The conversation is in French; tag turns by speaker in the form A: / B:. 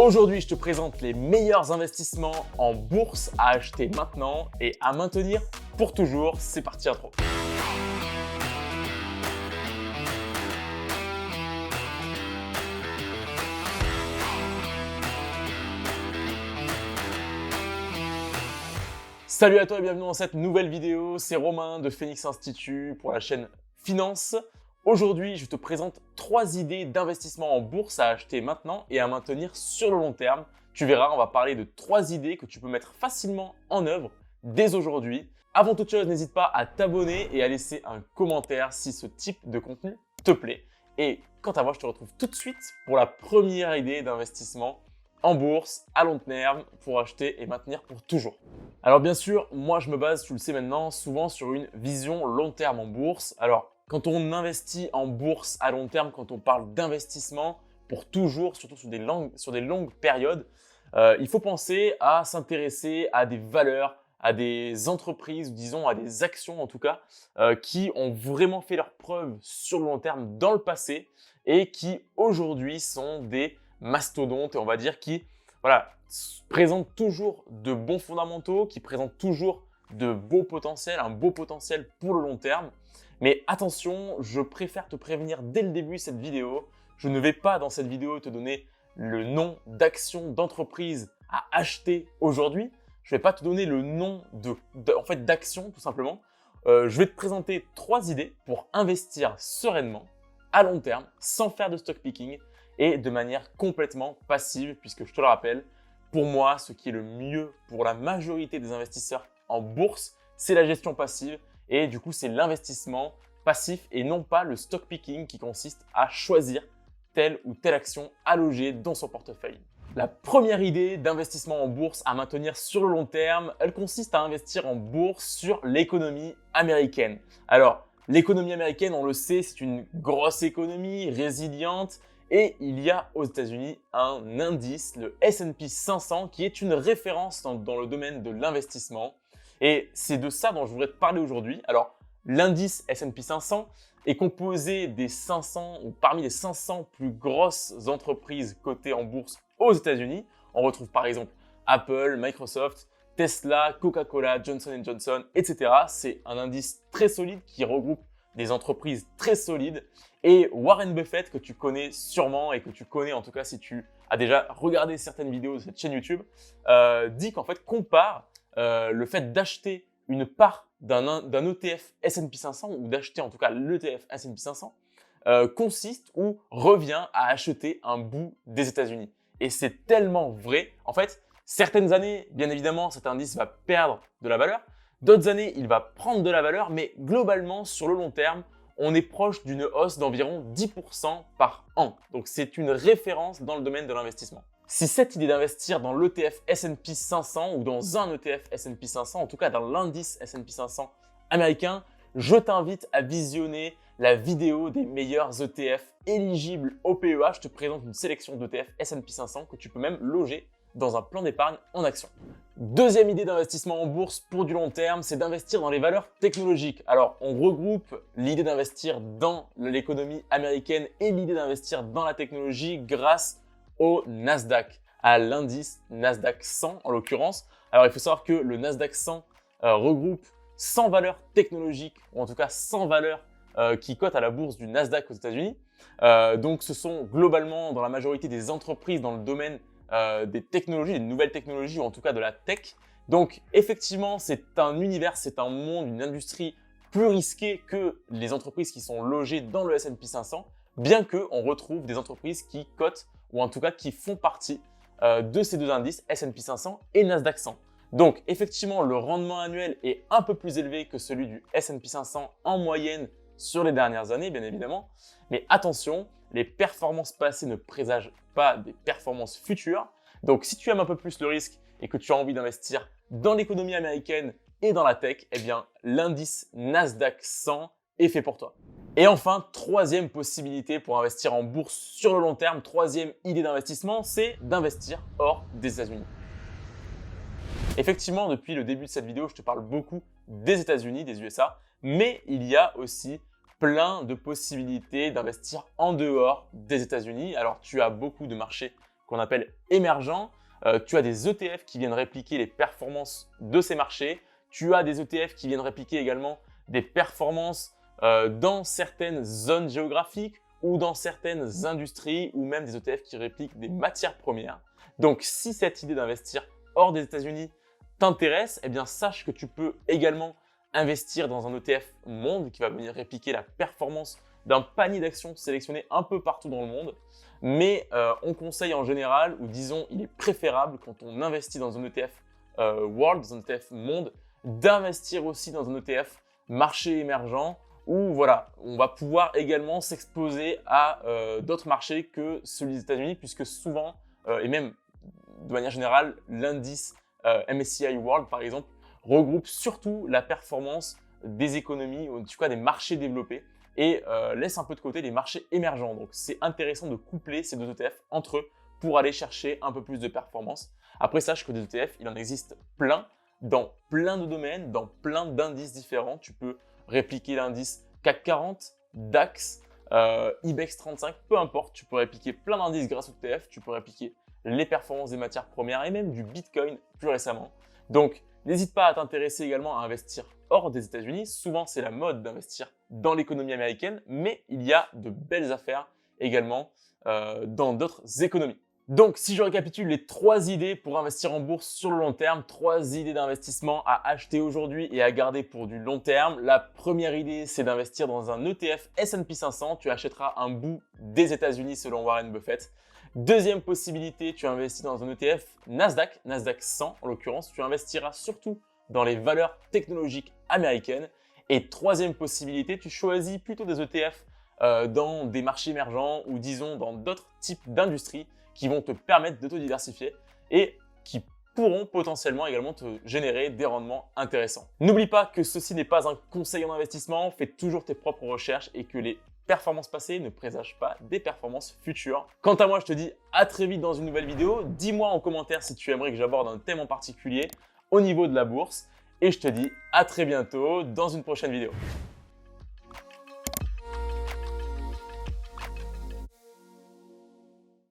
A: Aujourd'hui, je te présente les meilleurs investissements en bourse à acheter maintenant et à maintenir pour toujours. C'est parti intro. Salut à toi et bienvenue dans cette nouvelle vidéo. C'est Romain de Phoenix Institute pour la chaîne Finance. Aujourd'hui, je te présente 3 idées d'investissement en bourse à acheter maintenant et à maintenir sur le long terme. Tu verras, on va parler de 3 idées que tu peux mettre facilement en œuvre dès aujourd'hui. Avant toute chose, n'hésite pas à t'abonner et à laisser un commentaire si ce type de contenu te plaît. Et quant à moi, je te retrouve tout de suite pour la première idée d'investissement en bourse à long terme pour acheter et maintenir pour toujours. Alors bien sûr, moi je me base, tu le sais maintenant, souvent sur une vision long terme en bourse. Alors quand on investit en bourse à long terme, quand on parle d'investissement pour toujours, surtout sur des longues périodes, il faut penser à s'intéresser à des valeurs, à des entreprises, disons à des actions en tout cas, qui ont vraiment fait leurs preuves sur le long terme dans le passé et qui aujourd'hui sont des mastodontes et on va dire qui présentent toujours de bons fondamentaux, qui présentent toujours de beaux potentiels, un beau potentiel pour le long terme. Mais attention, je préfère te prévenir dès le début de cette vidéo. Je ne vais pas dans cette vidéo te donner le nom d'actions d'entreprise à acheter aujourd'hui. Je ne vais pas te donner le nom d'actions tout simplement. Je vais te présenter 3 idées pour investir sereinement, à long terme, sans faire de stock picking et de manière complètement passive puisque je te le rappelle, pour moi, ce qui est le mieux pour la majorité des investisseurs en bourse, c'est la gestion passive. Et du coup, c'est l'investissement passif et non pas le stock picking qui consiste à choisir telle ou telle action à loger dans son portefeuille. La première idée d'investissement en bourse à maintenir sur le long terme, elle consiste à investir en bourse sur l'économie américaine. Alors, l'économie américaine, on le sait, c'est une grosse économie résiliente et il y a aux États-Unis un indice, le S&P 500, qui est une référence dans le domaine de l'investissement. Et c'est de ça dont je voudrais te parler aujourd'hui. Alors, l'indice S&P 500 est composé des 500 ou parmi les 500 plus grosses entreprises cotées en bourse aux États-Unis. On retrouve par exemple Apple, Microsoft, Tesla, Coca-Cola, Johnson & Johnson, etc. C'est un indice très solide qui regroupe des entreprises très solides. Et Warren Buffett, que tu connais sûrement et que tu connais en tout cas si tu as déjà regardé certaines vidéos de cette chaîne YouTube, dit qu'en fait compare le fait d'acheter une part d'un ETF S&P 500 ou d'acheter en tout cas l'ETF S&P 500 consiste ou revient à acheter un bout des États-Unis. Et c'est tellement vrai. En fait, certaines années, bien évidemment, cet indice va perdre de la valeur. D'autres années, il va prendre de la valeur, mais globalement, sur le long terme, on est proche d'une hausse d'environ 10% par an. Donc, c'est une référence dans le domaine de l'investissement. Si cette idée d'investir dans l'ETF S&P 500 ou dans un ETF S&P 500, en tout cas dans l'indice S&P 500 américain, je t'invite à visionner la vidéo des meilleurs ETF éligibles au PEA. Je te présente une sélection d'ETF S&P 500 que tu peux même loger dans un plan d'épargne en action. Deuxième idée d'investissement en bourse pour du long terme, c'est d'investir dans les valeurs technologiques. Alors, on regroupe l'idée d'investir dans l'économie américaine et l'idée d'investir dans la technologie grâce au Nasdaq, à l'indice Nasdaq 100 en l'occurrence. Alors, il faut savoir que le Nasdaq 100 regroupe 100 valeurs technologiques, ou en tout cas 100 valeurs qui cotent à la bourse du Nasdaq aux États-Unis. Donc, ce sont globalement dans la majorité des entreprises dans le domaine des technologies, des nouvelles technologies ou en tout cas de la tech. Donc effectivement, c'est un univers, c'est un monde, une industrie plus risquée que les entreprises qui sont logées dans le S&P 500, bien qu'on retrouve des entreprises qui cotent ou en tout cas qui font partie de ces deux indices, S&P 500 et Nasdaq 100. Donc effectivement, le rendement annuel est un peu plus élevé que celui du S&P 500 en moyenne sur les dernières années, bien évidemment. Mais attention, les performances passées ne présagent pas des performances futures. Donc, si tu aimes un peu plus le risque et que tu as envie d'investir dans l'économie américaine et dans la tech, eh bien, l'indice Nasdaq 100 est fait pour toi. Et enfin, troisième possibilité pour investir en bourse sur le long terme, troisième idée d'investissement, c'est d'investir hors des États-Unis. Effectivement, depuis le début de cette vidéo, je te parle beaucoup des États-Unis, des USA, mais il y a aussi plein de possibilités d'investir en dehors des États-Unis. Alors, tu as beaucoup de marchés qu'on appelle émergents. Tu as des ETF qui viennent répliquer les performances de ces marchés. Tu as des ETF qui viennent répliquer également des performances dans certaines zones géographiques ou dans certaines industries, ou même des ETF qui répliquent des matières premières. Donc, si cette idée d'investir hors des États-Unis t'intéresse, eh bien sache que tu peux également investir dans un ETF monde qui va venir répliquer la performance d'un panier d'actions sélectionné un peu partout dans le monde. Mais on conseille en général, ou disons il est préférable quand on investit dans un ETF World, dans un ETF monde, d'investir aussi dans un ETF marché émergent où voilà, on va pouvoir également s'exposer à d'autres marchés que ceux des États-Unis, puisque souvent, et même de manière générale, l'indice MSCI World par exemple regroupe surtout la performance des économies, ou en tout cas des marchés développés, et laisse un peu de côté les marchés émergents. Donc c'est intéressant de coupler ces deux ETF entre eux pour aller chercher un peu plus de performance. Après, sache que des ETF, il en existe plein, dans plein de domaines, dans plein d'indices différents. Tu peux répliquer l'indice CAC 40, DAX, IBEX 35, peu importe. Tu peux répliquer plein d'indices grâce au ETF. Tu peux répliquer les performances des matières premières et même du Bitcoin plus récemment. Donc, n'hésite pas à t'intéresser également à investir hors des États-Unis. Souvent, c'est la mode d'investir dans l'économie américaine, mais il y a de belles affaires également dans d'autres économies. Donc, si je récapitule les 3 idées pour investir en bourse sur le long terme, 3 idées d'investissement à acheter aujourd'hui et à garder pour du long terme. La première idée, c'est d'investir dans un ETF S&P 500. Tu achèteras un bout des États-Unis selon Warren Buffett. Deuxième possibilité, tu investis dans un ETF Nasdaq 100 en l'occurrence. Tu investiras surtout dans les valeurs technologiques américaines. Et troisième possibilité, tu choisis plutôt des ETF dans des marchés émergents ou disons dans d'autres types d'industries qui vont te permettre de te diversifier et qui pourront potentiellement également te générer des rendements intéressants. N'oublie pas que ceci n'est pas un conseil en investissement, fais toujours tes propres recherches et que les performances passées ne présagent pas des performances futures. Quant à moi, je te dis à très vite dans une nouvelle vidéo. Dis-moi en commentaire si tu aimerais que j'aborde un thème en particulier au niveau de la bourse. Et je te dis à très bientôt dans une prochaine vidéo.